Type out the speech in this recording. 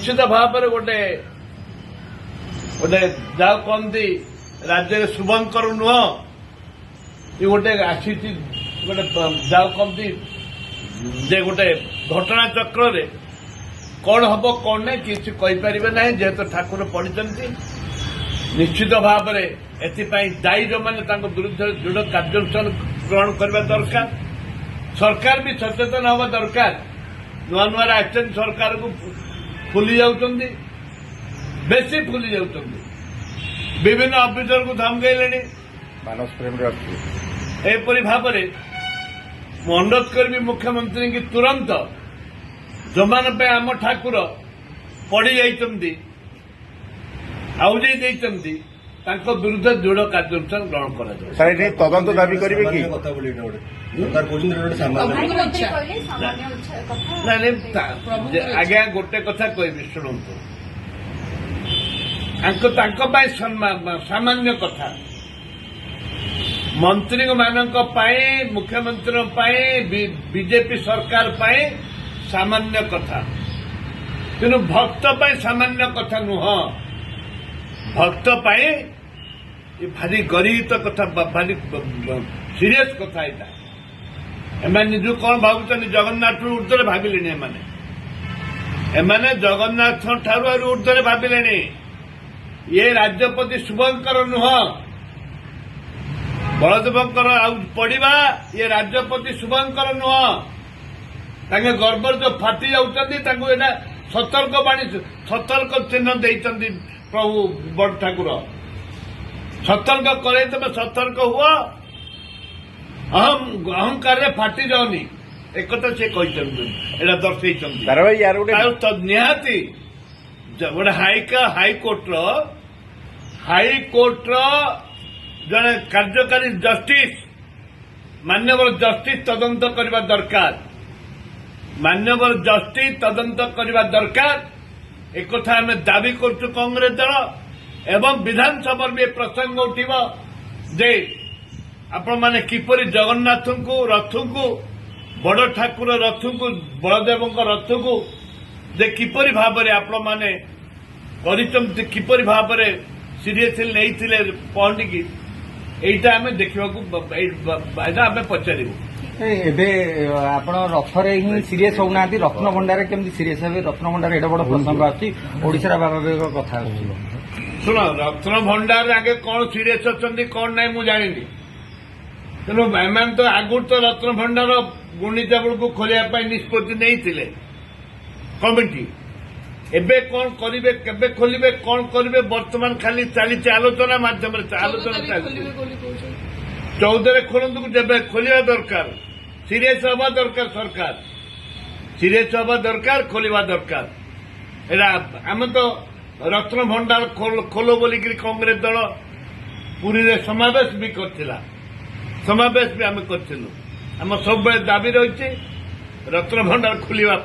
निश्चित भाव में गोटे गोटे जाओ कहती राज्य शुभंकर नुह ये गोटे आसी गोटे जाओ कहती जे गोटे घटना चक्र रे कौन हम कौन नहीं किसी कहींपारे ना जेहेतु ठाकुर पढ़ी निश्चित भाव में एपाई दायी जो मैंने विरुद्ध दृढ़ कार्यानुष्ठान ग्रहण करने दरकार सरकार भी सचेतन हवा दरकार नुआ नुआ एक्शन सरकार को फुली जाउछंदी बेसी फुली जाउछंदी विभिन्न ऑफिसर को धमकाइले एपरी भाव में मु अनुरोध करी मुख्यमंत्री की तुरंत जो मान आम ठाकुर पड़ी जाइछंदी आउजाई देइछंदी तांको विरुद्ध दृढ़ कार्यानुष्ठान ग्रहण करा तदंत दाबी करेंगे कि आज्ञा गोटे कथा कहबी शुणु सामान्य कथा मंत्री मानक मुख्यमंत्री बीजेपी सरकार सामान्य कथा किंतु भक्त सामान्य कथा नुह भक्त ये भारी गरीब कथा भारी सीरियस कथा यहाँ निज कौन भावुं जगन्नाथ ऊर्धे भाविले एमाने जगन्नाथ ठारू ऊर्धे भाविले ये राज्यपति शुभंकर नुह बलदेवंकर पढ़ा ये राज्यपति शुभंकर नुह तांगे गर्वर जो फाटी जाऊँगी सतर्क बाणी सतर्क चिन्ह देते प्रभु बड़ ठाकुर सतर्क करे तुम सतर्क हुआ अहंकार फाटी जाओनी एक से दर्शे निहाती गोटे हाईकोर्ट जड़े कार्यकारी जस्टिस मान्यवर जस्टिस तदंत करने दरकार मान्यवर जस्टिस तदंत करने दरकार एक आम दाबी करुँ कांग्रेस दल एवं विधानसभा में प्रसंग उठिब जे आपण माने किपरि जगन्नाथ को रथ को बड़ ठाकुर रथ को बलदेव रथ को जे किपरि भाव में आपण माने किपरि भाव में सीरियसली नहीं पहुंची एटा आम देखा आम पचारू एबे आपण रथरे ही सीरियस होना रत्न भंडार केमती सीरियस हे रत्न भंडार एटा बड़ प्रसंग आछि ओडिसा बाबा कथा शुण रत्न भंडार आगे कौन सीरियस अच्छा कौन ना मुझे जानी तेणु एम तो आगु तो रत्न भंडार गुंडीचा बेलू खोलिया निष्पत्ति नहीं कमिटी एबे कौन करेंगे केबे खोलिबे कौन करेंगे वर्तमान खाली चली आलोचना मध्यम आलोचना चलती 14 खोलतु जब खोलिया दरकार सीरियस हवा दरकार सरकार सीरियस हवा दरकार खोलिया दरकार आम तो रत्न भंडार खोलो बोलिक कांग्रेस दल पुरी रे समावेश भी करथिला समावेश भी आम करथिलु आम सब दाबी रही रत्न भंडार खोलिया